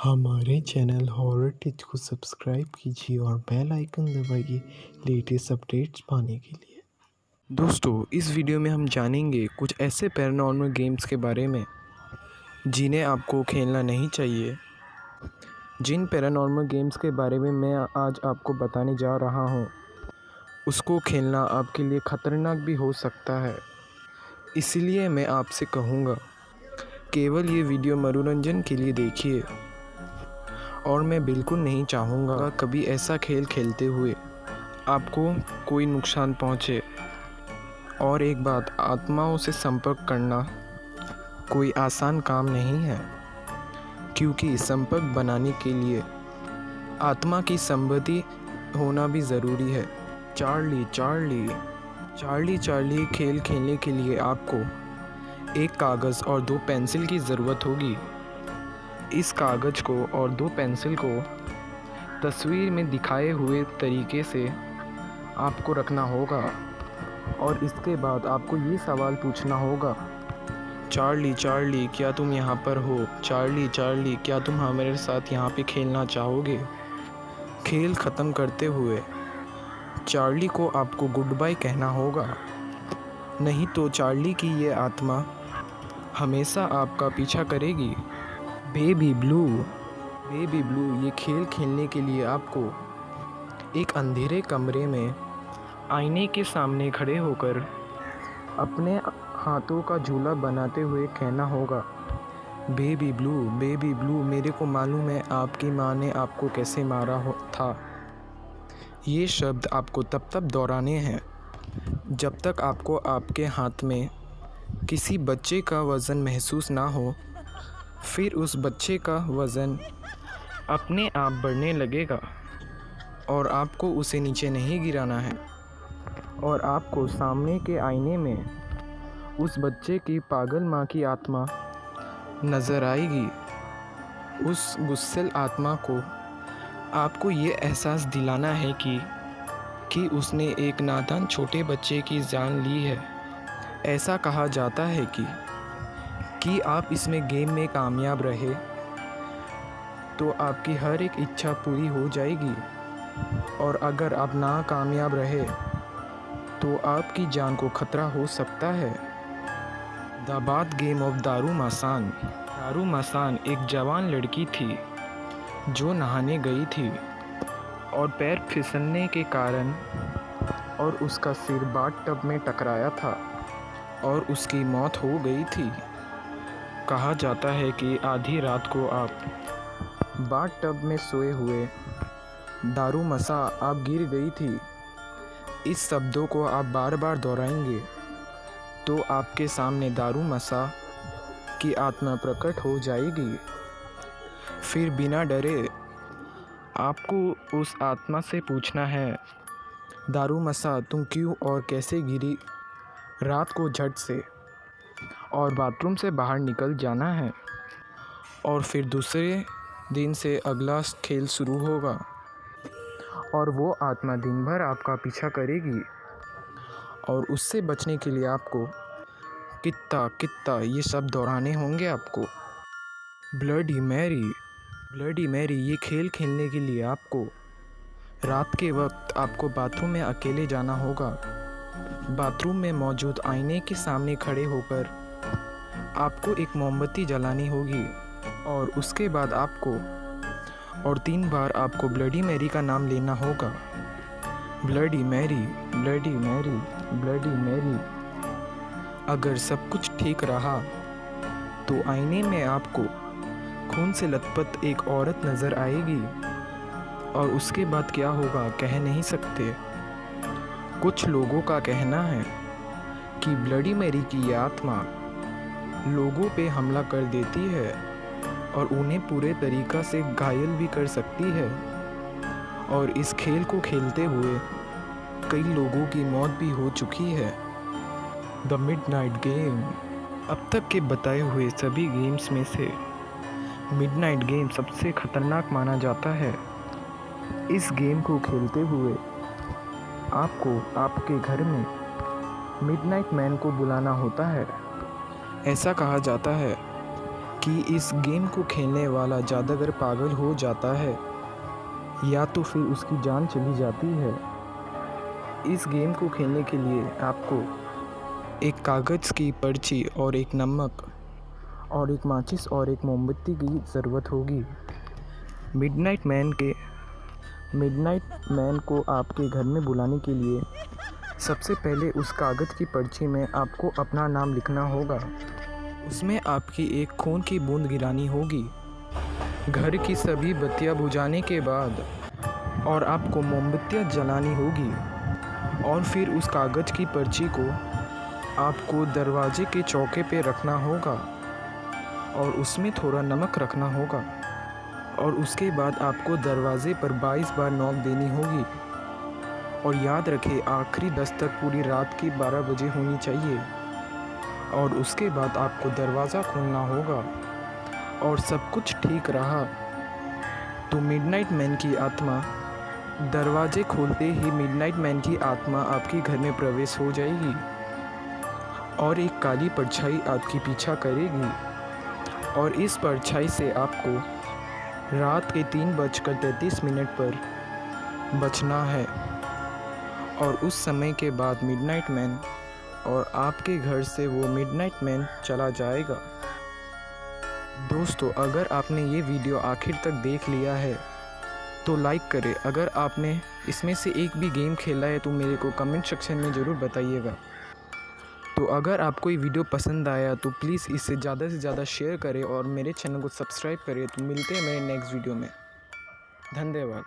हमारे channel horror teach को subscribe कीजिए और बेल आइकन दबाइए लेटेस्ट अपडेट्स पाने के लिए। दोस्तों, इस वीडियो में हम जानेंगे कुछ ऐसे पैरानॉर्मल गेम्स के बारे में जिन्हें आपको खेलना नहीं चाहिए। जिन पैरानॉर्मल गेम्स के बारे में मैं आज आपको बताने जा रहा हूँ, उसको खेलना आपके लिए ख़तरनाक भी हो सकता है। इसलिए मैं आपसे कहूँगा, केवल ये वीडियो मनोरंजन के लिए देखिए और मैं बिल्कुल नहीं चाहूँगा कभी ऐसा खेल खेलते हुए आपको कोई नुकसान पहुँचे। और एक बात, आत्माओं से संपर्क करना कोई आसान काम नहीं है, क्योंकि संपर्क बनाने के लिए आत्मा की संमति होना भी ज़रूरी है। चार्ली चार्ली चार्ली चार्ली खेल खेलने के लिए आपको एक कागज़ और 2 पेंसिल की ज़रूरत होगी। इस कागज़ को और 2 पेंसिल को तस्वीर में दिखाए हुए तरीके से आपको रखना होगा और इसके बाद आपको ये सवाल पूछना होगा, चार्ली चार्ली क्या तुम यहाँ पर हो? चार्ली चार्ली क्या तुम हमारे साथ यहाँ पे खेलना चाहोगे? खेल ख़त्म करते हुए चार्ली को आपको गुड बाय कहना होगा, नहीं तो चार्ली की ये आत्मा हमेशा आपका पीछा करेगी। बेबी ब्लू ये खेल खेलने के लिए आपको एक अंधेरे कमरे में आईने के सामने खड़े होकर अपने हाथों का झूला बनाते हुए कहना होगा, बेबी ब्लू मेरे को मालूम है आपकी माँ ने आपको कैसे मारा था। ये शब्द आपको तब तक दोहराने हैं जब तक आपको आपके हाथ में किसी बच्चे का वज़न महसूस ना हो। फिर उस बच्चे का वज़न अपने आप बढ़ने लगेगा और आपको उसे नीचे नहीं गिराना है और आपको सामने के आईने में उस बच्चे की पागल माँ की आत्मा नज़र आएगी। उस गुस्सैल आत्मा को आपको ये एहसास दिलाना है कि उसने एक नादान छोटे बच्चे की जान ली है। ऐसा कहा जाता है कि आप इसमें गेम में कामयाब रहे तो आपकी हर एक इच्छा पूरी हो जाएगी, और अगर आप ना कामयाब रहे तो आपकी जान को खतरा हो सकता है। द बाथ गेम ऑफ दारू मासान एक जवान लड़की थी जो नहाने गई थी और पैर फिसलने के कारण और उसका सिर बाथ टब में टकराया था और उसकी मौत हो गई थी। कहा जाता है कि आधी रात को आप बाथ टब में सोए हुए दारू मसा आप गिर गई थी। इस शब्दों को आप बार बार दोहराएंगे तो आपके सामने दारू मसा की आत्मा प्रकट हो जाएगी। फिर बिना डरे आपको उस आत्मा से पूछना है, दारू मसा तुम क्यों और कैसे गिरी? रात को झट से और बाथरूम से बाहर निकल जाना है और फिर दूसरे दिन से अगला खेल शुरू होगा और वो आत्मा दिन भर आपका पीछा करेगी और उससे बचने के लिए आपको कित्ता ये सब दोहराने होंगे आपको। ब्लडी मैरी ये खेल खेलने के लिए आपको रात के वक्त आपको बाथरूम में अकेले जाना होगा। बाथरूम में मौजूद आईने के सामने खड़े होकर आपको एक मोमबत्ती जलानी होगी और उसके बाद आपको 3 बार आपको ब्लडी मैरी का नाम लेना होगा, ब्लडी मैरी। अगर सब कुछ ठीक रहा तो आईने में आपको खून से लथपथ एक औरत नज़र आएगी और उसके बाद क्या होगा कह नहीं सकते। कुछ लोगों का कहना है कि ब्लडी मैरी की यह आत्मा लोगों पे हमला कर देती है और उन्हें पूरे तरीक़ा से घायल भी कर सकती है, और इस खेल को खेलते हुए कई लोगों की मौत भी हो चुकी है। द मिडनाइट गेम अब तक के बताए हुए सभी गेम्स में से मिडनाइट गेम सबसे ख़तरनाक माना जाता है। इस गेम को खेलते हुए आपको आपके घर में मिडनाइट मैन को बुलाना होता है। ऐसा कहा जाता है कि इस गेम को खेलने वाला जादूगर पागल हो जाता है या तो फिर उसकी जान चली जाती है। इस गेम को खेलने के लिए आपको एक कागज़ की पर्ची और एक नमक और एक माचिस और एक मोमबत्ती की ज़रूरत होगी। मिडनाइट मैन को आपके घर में बुलाने के लिए सबसे पहले उस कागज़ की पर्ची में आपको अपना नाम लिखना होगा। उसमें आपकी एक खून की बूंद गिरानी होगी। घर की सभी बत्तियां बुझाने के बाद और आपको मोमबत्तियां जलानी होगी और फिर उस कागज़ की पर्ची को आपको दरवाजे के चौके पे रखना होगा और उसमें थोड़ा नमक रखना होगा और उसके बाद आपको दरवाज़े पर 22 बार नॉक देनी होगी। और याद रखें, आखिरी दस्तक पूरी रात की 12 बजे होनी चाहिए और उसके बाद आपको दरवाज़ा खोलना होगा। और सब कुछ ठीक रहा तो मिडनाइट मैन की आत्मा दरवाजे खोलते ही मिडनाइट मैन की आत्मा आपके घर में प्रवेश हो जाएगी और एक काली परछाई आपकी पीछा करेगी और इस परछाई से आपको रात के 3:33 पर बचना है। और उस समय के बाद मिडनाइट मैन और आपके घर से वो मिडनाइट मैन चला जाएगा। दोस्तों, अगर आपने ये वीडियो आखिर तक देख लिया है तो लाइक करें। अगर आपने इसमें से एक भी गेम खेला है तो मेरे को कमेंट सेक्शन में ज़रूर बताइएगा। तो अगर आपको ये वीडियो पसंद आया तो प्लीज़ इसे ज़्यादा से ज़्यादा शेयर करें और मेरे चैनल को सब्सक्राइब करें। तो मिलते हैं मेरे नेक्स्ट वीडियो में। धन्यवाद।